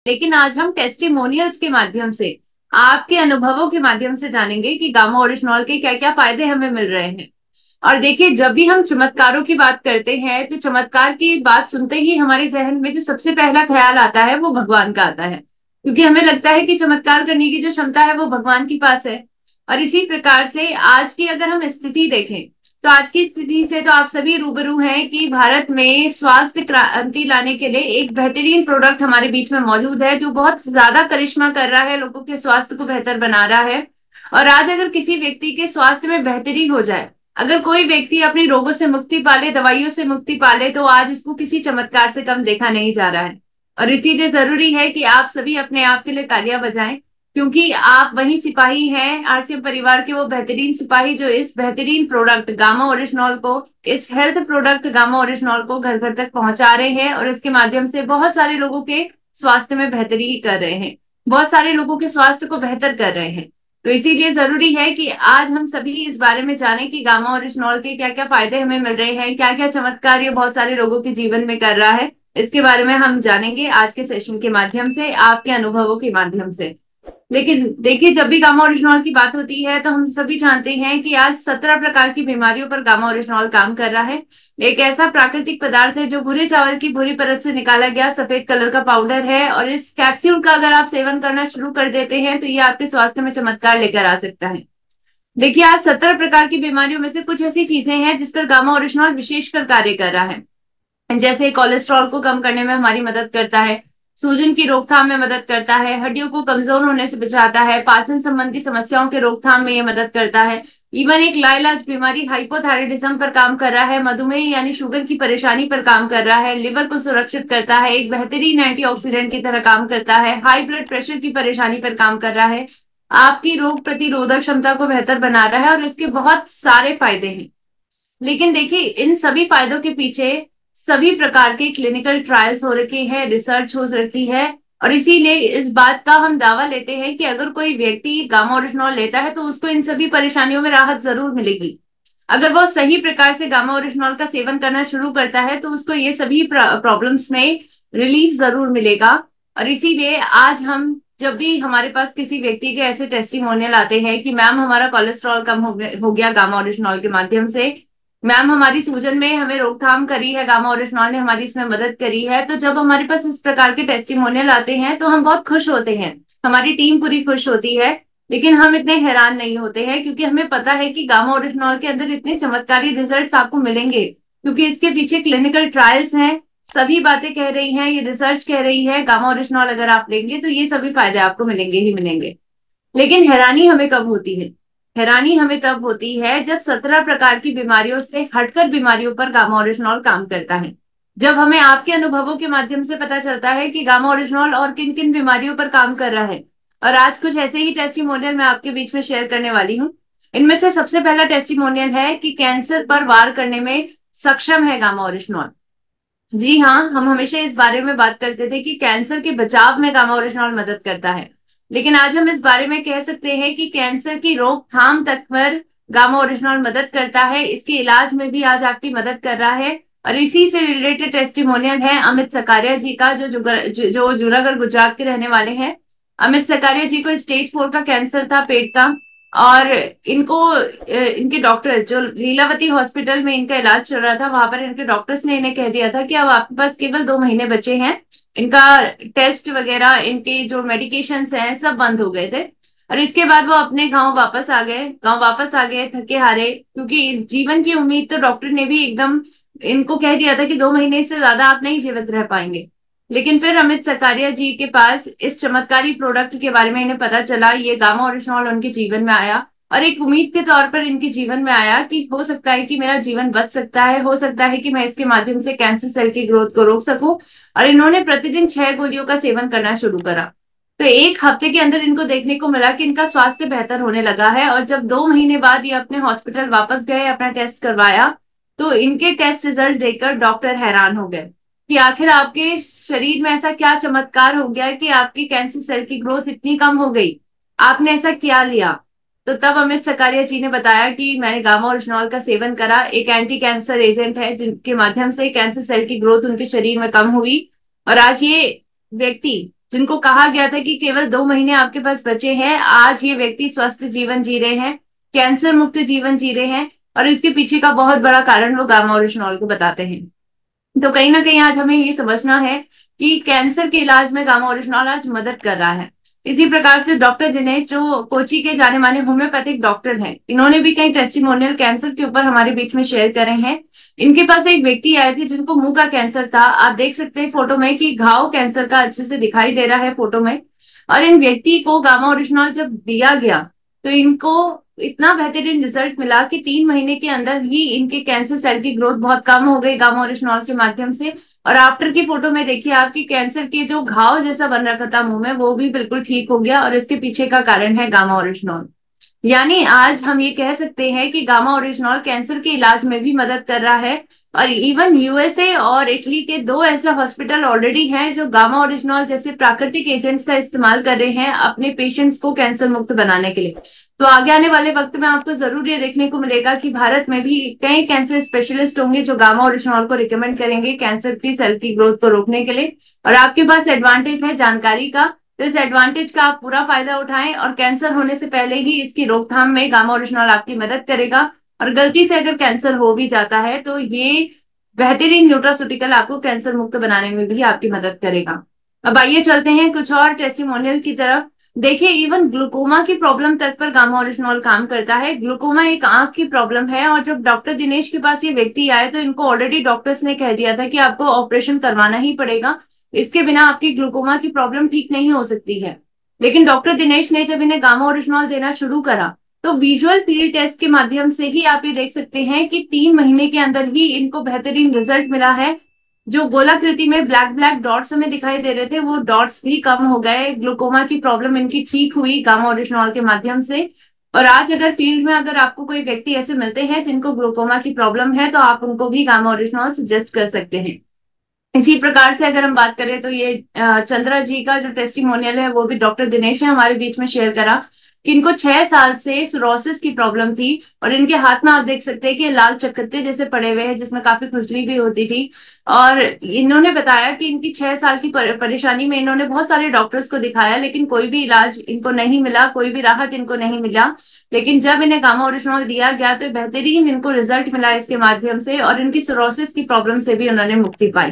लेकिन आज हम टेस्टिमोनियल्स के माध्यम से, आपके अनुभवों के माध्यम से जानेंगे कि गामा ओरिजिनॉल के क्या क्या फायदे हमें मिल रहे हैं। और देखिए, जब भी हम चमत्कारों की बात करते हैं तो चमत्कार की बात सुनते ही हमारे जहन में जो सबसे पहला ख्याल आता है वो भगवान का आता है, क्योंकि हमें लगता है कि चमत्कार करने की जो क्षमता है वो भगवान के पास है। और इसी प्रकार से आज की अगर हम स्थिति देखें, तो आज की स्थिति से तो आप सभी रूबरू हैं कि भारत में स्वास्थ्य क्रांति लाने के लिए एक बेहतरीन प्रोडक्ट हमारे बीच में मौजूद है, जो बहुत ज्यादा करिश्मा कर रहा है, लोगों के स्वास्थ्य को बेहतर बना रहा है। और आज अगर किसी व्यक्ति के स्वास्थ्य में बेहतरी हो जाए, अगर कोई व्यक्ति अपनी रोगों से मुक्ति पाले, दवाइयों से मुक्ति पाले, तो आज इसको किसी चमत्कार से कम देखा नहीं जा रहा है। और इसीलिए जरूरी है कि आप सभी अपने आप के लिए तालियां बजाएं, क्योंकि आप वही सिपाही हैं, आरसीएम परिवार के वो बेहतरीन सिपाही जो इस बेहतरीन प्रोडक्ट गामा ओरिजिनॉल को, इस हेल्थ प्रोडक्ट गामा ओरिजिनॉल को घर घर तक पहुंचा रहे हैं और इसके माध्यम से बहुत सारे लोगों के स्वास्थ्य में बेहतरी कर रहे हैं, बहुत सारे लोगों के स्वास्थ्य को बेहतर कर रहे हैं। तो इसीलिए जरूरी है कि आज हम सभी इस बारे में जानें कि गामा ओरिजिनॉल के क्या क्या फायदे हमें मिल रहे हैं, क्या क्या चमत्कार ये बहुत सारे लोगों के जीवन में कर रहा है। इसके बारे में हम जानेंगे आज के सेशन के माध्यम से, आपके अनुभवों के माध्यम से। लेकिन देखिए, जब भी गामा ओरिजिनॉल की बात होती है तो हम सभी जानते हैं कि आज 17 प्रकार की बीमारियों पर गामा ओरिजिनॉल काम कर रहा है। एक ऐसा प्राकृतिक पदार्थ है जो भूरे चावल की भूरी परत से निकाला गया सफेद कलर का पाउडर है, और इस कैप्सूल का अगर आप सेवन करना शुरू कर देते हैं तो ये आपके स्वास्थ्य में चमत्कार लेकर आ सकता है। देखिए, आज 17 प्रकार की बीमारियों में से कुछ ऐसी चीजें हैं जिस पर गामा ओरिजिनॉल विशेषकर कार्य कर रहा है। जैसे कोलेस्ट्रॉल को कम करने में हमारी मदद करता है, सूजन की रोकथाम में मदद करता है, हड्डियों को कमजोर होने से बचाता है, पाचन संबंधी समस्याओं के रोकथाम में ये मदद करता है। इवन एक लाइलाज बीमारी हाइपोथायराइडिज्म पर काम कर रहा है, मधुमेह यानी शुगर की परेशानी पर काम कर रहा है, लिवर को सुरक्षित करता है, एक बेहतरीन एंटीऑक्सीडेंट की तरह काम करता है, हाई ब्लड प्रेशर की परेशानी पर काम कर रहा है, आपकी रोग प्रतिरोधक क्षमता को बेहतर बना रहा है, और इसके बहुत सारे फायदे हैं। लेकिन देखिए, इन सभी फायदों के पीछे सभी प्रकार के क्लिनिकल ट्रायल्स हो रखे हैं, रिसर्च हो रखी है, और इसीलिए इस बात का हम दावा लेते हैं कि अगर कोई व्यक्ति गामा ओरिजिनॉल लेता है तो उसको इन सभी परेशानियों में राहत जरूर मिलेगी। अगर वो सही प्रकार से गामा ओरिजिनॉल का सेवन करना शुरू करता है तो उसको ये सभी प्रॉब्लम्स में रिलीफ जरूर मिलेगा। और इसीलिए आज हम, जब भी हमारे पास किसी व्यक्ति के ऐसे टेस्टिमोनियल आते हैं कि मैम हमारा कोलेस्ट्रॉल कम हो गया गामा ओरिजिनॉल के माध्यम से, मैम हमारी सूजन में हमें रोकथाम करी है, गामा ओरिजिनॉल ने हमारी इसमें मदद करी है, तो जब हमारे पास इस प्रकार के टेस्टिमोनियल आते हैं तो हम बहुत खुश होते हैं, हमारी टीम पूरी खुश होती है। लेकिन हम इतने हैरान नहीं होते हैं, क्योंकि हमें पता है कि गामा ओरिजिनॉल के अंदर इतने चमत्कारी रिजल्ट्स आपको मिलेंगे, क्योंकि इसके पीछे क्लिनिकल ट्रायल्स हैं, सभी बातें कह रही हैं, ये रिसर्च कह रही है गामा ओरिजिनॉल अगर आप लेंगे तो ये सभी फायदे आपको मिलेंगे ही मिलेंगे। लेकिन हैरानी हमें कब होती है? हैरानी हमें तब होती है जब 17 प्रकार की बीमारियों से हटकर बीमारियों पर गामा ओरिजिनॉल काम करता है। जब हमें आपके अनुभवों के माध्यम से पता चलता है कि गामा ओरिजिनॉल और किन किन बीमारियों पर काम कर रहा है। और आज कुछ ऐसे ही टेस्टिमोनियल मैं आपके बीच में शेयर करने वाली हूँ। इनमें से सबसे पहला टेस्टिमोनियल है कि कैंसर पर वार करने में सक्षम है गामा ओरिजिनॉल। जी हाँ, हम हमेशा इस बारे में बात करते थे कि कैंसर के बचाव में गामा ओरिजिनॉल मदद करता है, लेकिन आज हम इस बारे में कह सकते हैं कि कैंसर की रोकथाम तक पर गामा ओरिजिनॉल मदद करता है, इसके इलाज में भी आज आपकी मदद कर रहा है। और इसी से रिलेटेड टेस्टिमोनियल है अमित सकारिया जी का, जो जूनागढ़ गुजरात के रहने वाले हैं। अमित सकारिया जी को स्टेज 4 का कैंसर था, पेट का, और इनको इनके डॉक्टर, जो लीलावती हॉस्पिटल में इनका इलाज चल रहा था, वहां पर इनके डॉक्टर्स ने इन्हें कह दिया था कि अब आपके पास केवल 2 महीने बचे हैं। इनका टेस्ट वगैरह, इनके जो मेडिकेशंस हैं सब बंद हो गए थे। और इसके बाद वो अपने गांव वापस आ गए थके हारे, क्योंकि जीवन की उम्मीद तो डॉक्टर ने भी एकदम इनको कह दिया था कि 2 महीने से ज्यादा आप नहीं जीवित रह पाएंगे। लेकिन फिर अमित सकारिया जी के पास इस चमत्कारी प्रोडक्ट के बारे में इन्हें पता चला, ये गामा ओरिजिनॉल उनके जीवन में आया, और एक उम्मीद के तौर पर इनके जीवन में आया कि हो सकता है कि मेरा जीवन बच सकता है, हो सकता है कि मैं इसके माध्यम से कैंसर सेल की ग्रोथ को रोक सकूं। और इन्होंने प्रतिदिन 6 गोलियों का सेवन करना शुरू करा। तो 1 हफ्ते के अंदर इनको देखने को मिला कि इनका स्वास्थ्य बेहतर होने लगा है। और जब 2 महीने बाद ये अपने हॉस्पिटल वापस गए, अपना टेस्ट करवाया, तो इनके टेस्ट रिजल्ट देखकर डॉक्टर हैरान हो गए कि आखिर आपके शरीर में ऐसा क्या चमत्कार हो गया कि आपकी कैंसर सेल की ग्रोथ इतनी कम हो गई, आपने ऐसा क्या लिया। तो तब अमित सकारिया जी ने बताया कि मैंने गामा ओरिजिनॉल का सेवन करा, एक एंटी कैंसर एजेंट है जिनके माध्यम से कैंसर सेल की ग्रोथ उनके शरीर में कम हुई। और आज ये व्यक्ति जिनको कहा गया था कि केवल 2 महीने आपके पास बचे हैं, आज ये व्यक्ति स्वस्थ जीवन जी रहे हैं, कैंसर मुक्त जीवन जी रहे हैं। और इसके पीछे का बहुत बड़ा कारण वो गामा ओरिजिनॉल को बताते हैं। तो कहीं ना कहीं आज हमें ये समझना है कि कैंसर के इलाज में गामा ओरिजिनॉल आज मदद कर रहा है। इसी प्रकार से डॉक्टर दिनेश, जो कोची के जाने माने होम्योपैथिक डॉक्टर हैं, इन्होंने भी कई टेस्टिमोनियल कैंसर के ऊपर हमारे बीच में शेयर करे हैं। इनके पास एक व्यक्ति आए थे जिनको मुंह का कैंसर था। आप देख सकते हैं फोटो में कि घाव कैंसर का अच्छे से दिखाई दे रहा है फोटो में। और इन व्यक्ति को गामा ओरिजिनॉल जब दिया गया तो इनको इतना बेहतरीन रिजल्ट मिला कि 3 महीने के अंदर ही इनके कैंसर सेल की ग्रोथ बहुत कम हो गई गामा ओरिजिनॉल के माध्यम से। और आफ्टर की फोटो में देखिए आपकी कैंसर के जो घाव जैसा बन रखा था मुंह में वो भी बिल्कुल ठीक हो गया। और इसके पीछे का कारण है गामा ओरिजिनॉल। यानी आज हम ये कह सकते हैं कि गामा ओरिजिनॉल कैंसर के इलाज में भी मदद कर रहा है। और इवन यूएसए और इटली के 2 ऐसे हॉस्पिटल ऑलरेडी हैं जो गामा ओरिजिनॉल जैसे प्राकृतिक एजेंट्स का इस्तेमाल कर रहे हैं अपने पेशेंट्स को कैंसर मुक्त बनाने के लिए। तो आगे आने वाले वक्त में आपको जरूर ये देखने को मिलेगा कि भारत में भी कई कैंसर स्पेशलिस्ट होंगे जो गामा ओरिजिनॉल को रिकमेंड करेंगे कैंसर की सेल की ग्रोथ को रोकने के लिए। और आपके पास एडवांटेज है जानकारी का, तो इस एडवांटेज का आप पूरा फायदा उठाएं और कैंसर होने से पहले ही इसकी रोकथाम में गामा ओरिजिनॉल आपकी मदद करेगा। और गलती से अगर कैंसर हो भी जाता है तो ये बेहतरीन न्यूट्रास्यूटिकल आपको कैंसर मुक्त बनाने में भी आपकी मदद करेगा। अब आइए चलते हैं कुछ और टेस्टिमोनियल की तरफ। देखिए इवन ग्लूकोमा की प्रॉब्लम तक पर गामा ओरिजिनॉल काम करता है। ग्लूकोमा एक आंख की प्रॉब्लम है और जब डॉक्टर दिनेश के पास ये व्यक्ति आए तो इनको ऑलरेडी डॉक्टर्स ने कह दिया था कि आपको ऑपरेशन करवाना ही पड़ेगा, इसके बिना आपकी ग्लूकोमा की प्रॉब्लम ठीक नहीं हो सकती है। लेकिन डॉक्टर दिनेश ने जब इन्हें गामा ओरिजिनॉल देना शुरू करा तो विजुअल फील्ड टेस्ट के माध्यम से ही आप ये देख सकते हैं कि 3 महीने के अंदर ही इनको बेहतरीन रिजल्ट मिला है। जो गोलाकृति में ब्लैक ब्लैक डॉट्स हमें दिखाई दे रहे थे वो डॉट्स भी कम हो गए, ग्लूकोमा की प्रॉब्लम इनकी ठीक हुई गामा ओरिजिनॉल के माध्यम से। और आज अगर फील्ड में अगर आपको कोई व्यक्ति ऐसे मिलते हैं जिनको ग्लूकोमा की प्रॉब्लम है तो आप उनको भी गामा ओरिजिनॉल सजेस्ट कर सकते हैं। इसी प्रकार से अगर हम बात करें तो ये चंद्रा जी का जो टेस्टिमोनियल है वो भी डॉक्टर दिनेश ने हमारे बीच में शेयर करा कि इनको 6 साल से सोरोसिस की प्रॉब्लम थी। और इनके हाथ में आप देख सकते हैं कि लाल चकत्ते जैसे पड़े हुए हैं जिसमें काफी खुजली भी होती थी। और इन्होंने बताया कि इनकी 6 साल की परेशानी में इन्होंने बहुत सारे डॉक्टर्स को दिखाया लेकिन कोई भी इलाज इनको नहीं मिला, कोई भी राहत इनको नहीं मिला। लेकिन जब इन्हें गामा ओरिजिनॉल दिया गया तो बेहतरीन इनको रिजल्ट मिला इसके माध्यम से और इनकी सोरोसिस की प्रॉब्लम से भी उन्होंने मुक्ति पाई।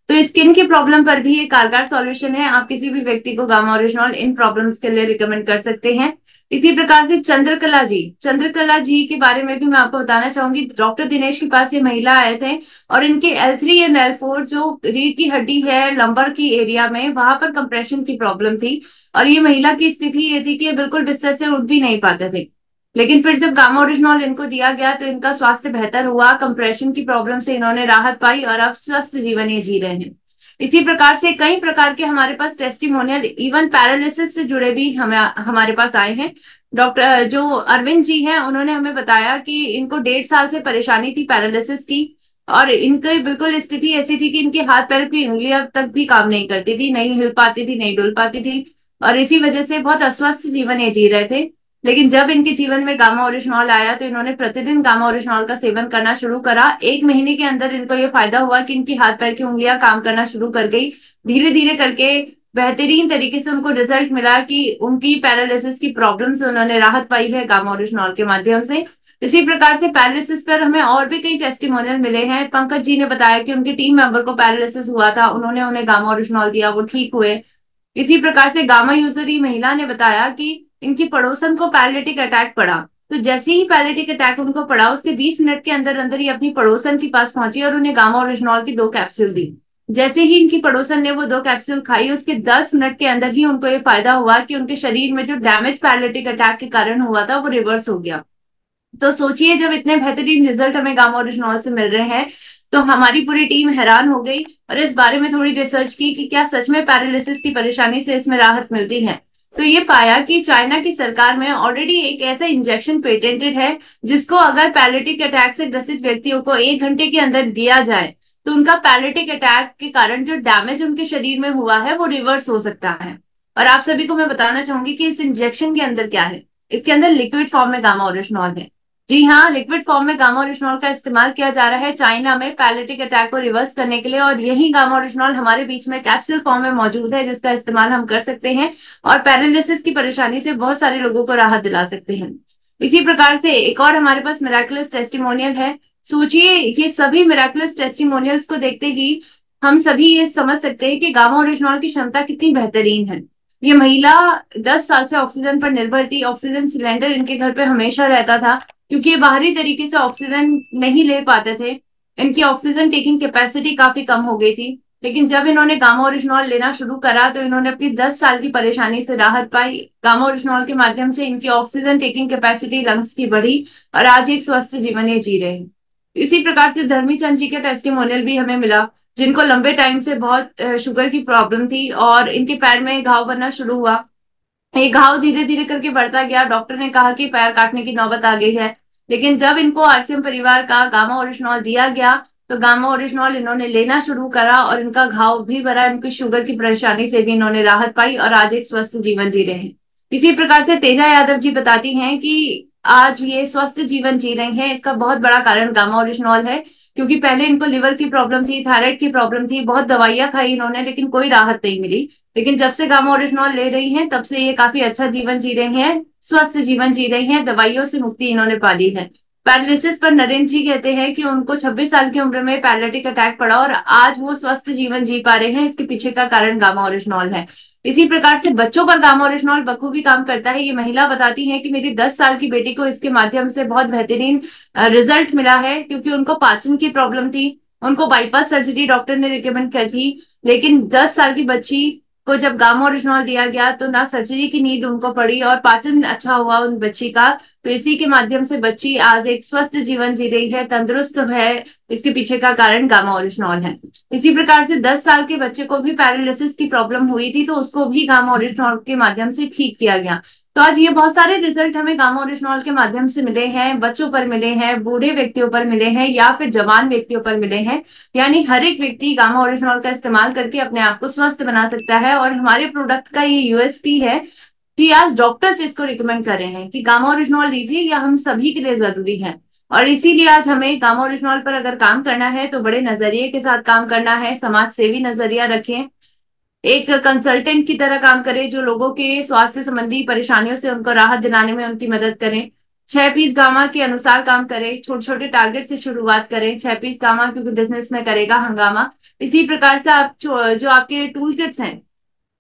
तो स्किन की प्रॉब्लम पर भी एक कारगर सॉल्यूशन है। आप किसी भी व्यक्ति को गामा ओरिजिनॉल इन प्रॉब्लम्स के लिए रिकमेंड कर सकते हैं। इसी प्रकार से चंद्रकला जी के बारे में भी मैं आपको बताना चाहूंगी। डॉक्टर दिनेश के पास ये महिला आए थे और इनके L3 एंड L4 जो रीढ़ की हड्डी है लंबर की एरिया में वहां पर कंप्रेशन की प्रॉब्लम थी। और ये महिला की स्थिति ये थी कि ये बिल्कुल बिस्तर से उठ भी नहीं पाते थे। लेकिन फिर जब गामा ओरिजिनॉल इनको दिया गया तो इनका स्वास्थ्य बेहतर हुआ, कंप्रेशन की प्रॉब्लम से इन्होंने राहत पाई और अब स्वस्थ जीवन ये जी रहे हैं। इसी प्रकार से कई प्रकार के हमारे पास टेस्टिमोनियल इवन पैरालिसिस से जुड़े भी हमारे पास आए हैं। डॉक्टर जो अरविंद जी हैं उन्होंने हमें बताया कि इनको 1.5 साल से परेशानी थी पैरालिसिस की। और इनकी बिल्कुल स्थिति ऐसी थी कि इनके हाथ पैर की उंगलियां तक भी काम नहीं करती थी, नहीं हिल पाती थी, नहीं डुल पाती थी। और इसी वजह से बहुत अस्वस्थ जीवन ये जी रहे थे। लेकिन जब इनके जीवन में गामा ओरिजिनॉल आया तो इन्होंने प्रतिदिन गामा ओरिजिनॉल का सेवन करना शुरू करा। 1 महीने के अंदर इनको ये फायदा हुआ कि इनकी हाथ पैर की उंगलियां काम करना शुरू कर गई। धीरे धीरे करके बेहतरीन तरीके से उनको रिजल्ट मिला कि उनकी पैरालिसिस की प्रॉब्लम से उन्होंने राहत पाई है गामा ओरिजिनॉल के माध्यम से। इसी प्रकार से पैरालिसिस पर हमें और भी कई टेस्टिमोनियल मिले हैं। पंकज जी ने बताया कि उनके टीम मेंबर को पैरालिसिस हुआ था, उन्होंने उन्हें गामा ओरिजिनॉल दिया, वो ठीक हुए। इसी प्रकार से गामा यूजर महिला ने बताया कि इनकी पड़ोसन को पैरालिटिक अटैक पड़ा, तो जैसे ही पैरालिटिक अटैक उनको पड़ा उसके 20 मिनट के अंदर अंदर ही अपनी पड़ोसन के पास पहुंची और उन्हें गामा ओरिजिनॉल की 2 कैप्सूल दी। जैसे ही इनकी पड़ोसन ने वो 2 कैप्सूल खाई उसके 10 मिनट के अंदर ही उनको ये फायदा हुआ कि उनके शरीर में जो डैमेज पैरालिटिक अटैक के कारण हुआ था वो रिवर्स हो गया। तो सोचिए जब इतने बेहतरीन रिजल्ट हमें गामा ओरिजिनॉल से मिल रहे हैं तो हमारी पूरी टीम हैरान हो गई और इस बारे में थोड़ी रिसर्च की कि क्या सच में पैरालिसिस की परेशानी से इसमें राहत मिलती है। तो ये पाया कि चाइना की सरकार में ऑलरेडी एक ऐसा इंजेक्शन पेटेंटेड है जिसको अगर पैरालिटिक अटैक से ग्रसित व्यक्तियों को 1 घंटे के अंदर दिया जाए तो उनका पैरालिटिक अटैक के कारण जो डैमेज उनके शरीर में हुआ है वो रिवर्स हो सकता है। और आप सभी को मैं बताना चाहूंगी कि इस इंजेक्शन के अंदर क्या है, इसके अंदर लिक्विड फॉर्म में गामा ओरिजिनॉल है। जी हाँ, लिक्विड फॉर्म में गामा ओरिजिनॉल का इस्तेमाल किया जा रहा है चाइना में पैरालिटिक अटैक को रिवर्स करने के लिए, और यही गामा ओरिजिनॉल हमारे बीच में कैप्सूल फॉर्म में मौजूद है, जिसका इस्तेमाल हम कर सकते हैं और पैरालिसिस की परेशानी से बहुत सारे लोगों को राहत दिला सकते हैं। इसी प्रकार से एक और हमारे पास मिराकुलस टेस्टिमोनियल है। सोचिए, ये सभी मिराकुलस टेस्टिमोनियल्स को देखते ही हम सभी ये समझ सकते हैं कि गामा ओरिजिनॉल की क्षमता कितनी बेहतरीन है। ये महिला 10 साल से ऑक्सीजन पर निर्भर थी। ऑक्सीजन सिलेंडर इनके घर पे हमेशा रहता था, क्योंकि ये बाहरी तरीके से ऑक्सीजन नहीं ले पाते थे। इनकी ऑक्सीजन टेकिंग कैपेसिटी काफी कम हो गई थी। लेकिन जब इन्होंने गामा ओरिजिनॉल लेना शुरू करा तो इन्होंने अपनी 10 साल की परेशानी से राहत पाई। गामा ओरिजिनॉल के माध्यम से इनकी ऑक्सीजन टेकिंग कैपेसिटी लंग्स की बढ़ी और आज एक स्वस्थ जीवन ये जी रहे हैं। इसी प्रकार से धर्मी चंद जी का टेस्टिमोनियल भी हमें मिला, जिनको लंबे टाइम से बहुत शुगर की प्रॉब्लम थी और इनके पैर में घाव बनना शुरू हुआ। ये घाव धीरे धीरे करके बढ़ता गया। डॉक्टर ने कहा कि पैर काटने की नौबत आ गई है। लेकिन जब इनको आरसीएम परिवार का गामा ओरिजिनॉल दिया गया तो गामा ओरिजिनॉल इन्होंने लेना शुरू करा और इनका घाव भी भरा। इनकी शुगर की परेशानी से भी इन्होंने राहत पाई और आज एक स्वस्थ जीवन जी रहे हैं। इसी प्रकार से तेजा यादव जी बताती हैं कि आज ये स्वस्थ जीवन जी रही हैं, इसका बहुत बड़ा कारण गामा ओरिजिनॉल है। क्योंकि पहले इनको लिवर की प्रॉब्लम थी, थायराइड की प्रॉब्लम थी, बहुत दवाइयां खाई इन्होंने, लेकिन कोई राहत नहीं मिली। लेकिन जब से गामा ओरिजिनॉल ले रही हैं तब से ये काफी अच्छा जीवन जी रही हैं, स्वस्थ जीवन जी रही हैं, दवाइयों से मुक्ति इन्होंने पा ली है। पैरालिसिस पर नरेंद्र जी कहते हैं कि उनको 26 साल की उम्र में पैरालिटिक अटैक पड़ा और आज वो स्वस्थ जीवन जी पा रहे हैं। इसके पीछे का कारण गामा ओरिजिनॉल है। इसी प्रकार से बच्चों पर गामा ओरिजिनॉल बखूबी काम करता है। ये महिला बताती है कि मेरी 10 साल की बेटी को इसके माध्यम से बहुत बेहतरीन रिजल्ट मिला है, क्योंकि उनको पाचन की प्रॉब्लम थी। उनको बाईपास सर्जरी डॉक्टर ने रिकमेंड कर थी। लेकिन 10 साल की बच्ची को जब गामा ओरिजिनॉल दिया गया तो ना सर्जरी की नीड उनको पड़ी और पाचन अच्छा हुआ उन बच्ची का। तो इसी के माध्यम से बच्ची आज एक स्वस्थ जीवन जी रही है, तंदुरुस्त है। इसके पीछे का कारण गामा ओरिजिनॉल है। इसी प्रकार से 10 साल के बच्चे को भी पैरालिसिस की प्रॉब्लम हुई थी, तो उसको भी गामा ओरिजिनॉल के माध्यम से ठीक किया गया। तो आज ये बहुत सारे रिजल्ट हमें गामा ओरिजिनॉल के माध्यम से मिले हैं। बच्चों पर मिले हैं, बूढ़े व्यक्तियों पर मिले हैं या फिर जवान व्यक्तियों पर मिले हैं। यानी हर एक व्यक्ति गामा ओरिजिनॉल का इस्तेमाल करके अपने आप को स्वस्थ बना सकता है। और हमारे प्रोडक्ट का ये यूएसपी है कि आज डॉक्टर्स इसको रिकमेंड कर रहे हैं कि गामा ओरिजिनॉल लीजिए, या हम सभी के लिए जरूरी है। और इसीलिए आज हमें गामा ओरिजिनॉल पर अगर काम करना है तो बड़े नजरिए के साथ काम करना है, समाज सेवी नजरिया रखें, एक कंसल्टेंट की तरह काम करें जो लोगों के स्वास्थ्य संबंधी परेशानियों से उनको राहत दिलाने में उनकी मदद करें। 6 पीस गामा के अनुसार काम करें, छोटे छोटे टारगेट से शुरुआत करें। 6 पीस गामा क्योंकि बिजनेस में करेगा हंगामा। इसी प्रकार से आप जो आपके टूल किट्स हैं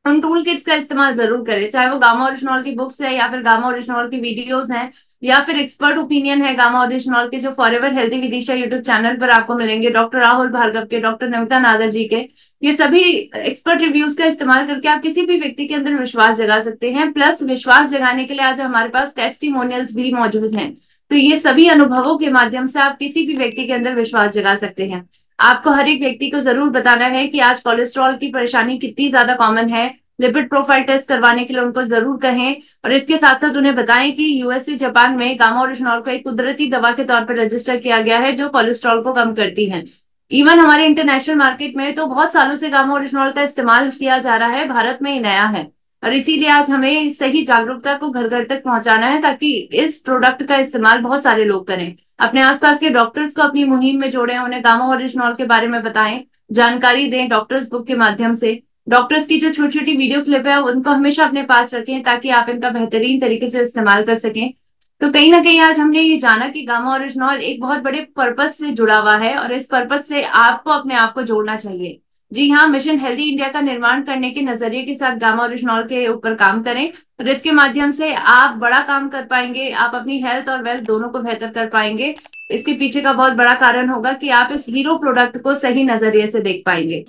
उन टूल किट्स का इस्तेमाल जरूर करें, चाहे वो गामा ओरिजिनॉल की बुक्स है या फिर गामा ओरिजिनॉल की वीडियोस हैं या फिर एक्सपर्ट ओपिनियन है गामा ओरिजिनॉल के, जो forever healthy Vidisha YouTube channel पर आपको मिलेंगे, डॉक्टर राहुल भार्गव के, डॉक्टर नमिता नादर जी के। ये सभी एक्सपर्ट रिव्यूज का इस्तेमाल करके आप किसी भी व्यक्ति के अंदर विश्वास जगा सकते हैं। प्लस विश्वास जगाने के लिए आज हमारे पास टेस्टिमोनियल्स भी मौजूद हैं। तो ये सभी अनुभवों के माध्यम से आप किसी भी व्यक्ति के अंदर विश्वास जगा सकते हैं। आपको हर एक व्यक्ति को जरूर बताना है कि आज कोलेस्ट्रॉल की परेशानी कितनी ज्यादा कॉमन है। लिपिड प्रोफाइल टेस्ट करवाने के लिए उनको जरूर कहें, और इसके साथ साथ उन्हें बताएं कि यूएसए जापान में गामा ओरिजिनॉल को एक कुदरती दवा के तौर पर रजिस्टर किया गया है जो कोलेस्ट्रॉल को कम करती है। इवन हमारे इंटरनेशनल मार्केट में तो बहुत सालों से गामा ओरिजिनॉल का इस्तेमाल किया जा रहा है, भारत में ही नया है। और इसीलिए आज हमें सही जागरूकता को घर घर तक पहुंचाना है ताकि इस प्रोडक्ट का इस्तेमाल बहुत सारे लोग करें। अपने आसपास के डॉक्टर्स को अपनी मुहिम में जोड़ें, उन्हें गामा ओरिजिनॉल के बारे में बताएं, जानकारी दें डॉक्टर्स बुक के माध्यम से। डॉक्टर्स की जो छोटी छोटी वीडियो क्लिप है उनको हमेशा अपने पास रखें ताकि आप इनका बेहतरीन तरीके से इस्तेमाल कर सकें। तो कहीं ना कहीं आज हमने ये जाना कि गामा ओरिजिनॉल एक बहुत बड़े पर्पस से जुड़ा हुआ है और इस पर्पस से आपको अपने आप को जोड़ना चाहिए। जी हाँ, मिशन हेल्दी इंडिया का निर्माण करने के नजरिए के साथ गामा ओरिजिनॉल के ऊपर काम करें और इसके माध्यम से आप बड़ा काम कर पाएंगे। आप अपनी हेल्थ और वेल्थ दोनों को बेहतर कर पाएंगे। इसके पीछे का बहुत बड़ा कारण होगा कि आप इस हीरो प्रोडक्ट को सही नजरिए से देख पाएंगे।